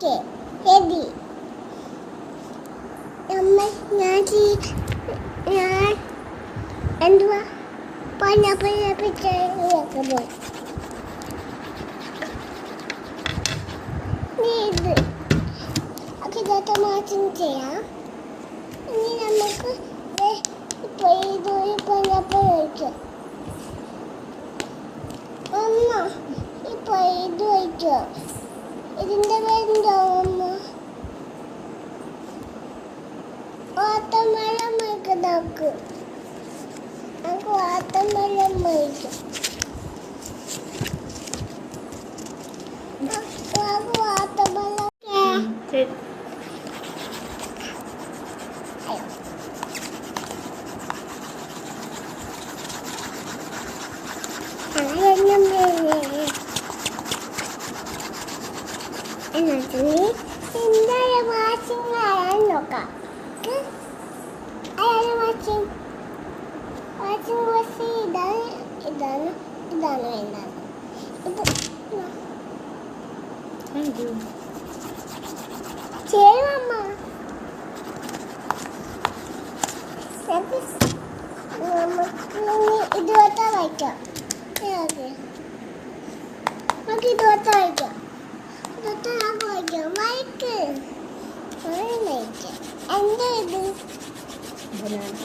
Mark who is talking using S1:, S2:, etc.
S1: Ready. ഞാൻ എന്തുവാ പോയി ഇത് ഇതൊക്കെ മാറ്റം ചെയ്യാം. ഇനി നമുക്ക് ഇപ്പോൾ ഇത് പൈനാപ്പിൾ വയ്ക്കാം. അമ്മ ഇപ്പോൾ ഇത് വയ്ക്കാം. ഇതിൻ്റെ പേരെന്തോ അമ്മ? വാട്ടർമെലൺ വയ്ക്കാം. നമുക്ക് വാട്ടർമെലൺ വയ്ക്കാം. ഇതാണ് വേണ്ടത്. ചേരുവമ്മ ഇതുവരെ വയ്ക്കാം. നമുക്ക് ഇതുവരെ വയ്ക്കാം. ഇതൊക്കെ നമുക്ക് വയ്ക്കാം. വൈക്ക് വയ്ക്കാം. എന്താ ഇത്? ബനാന.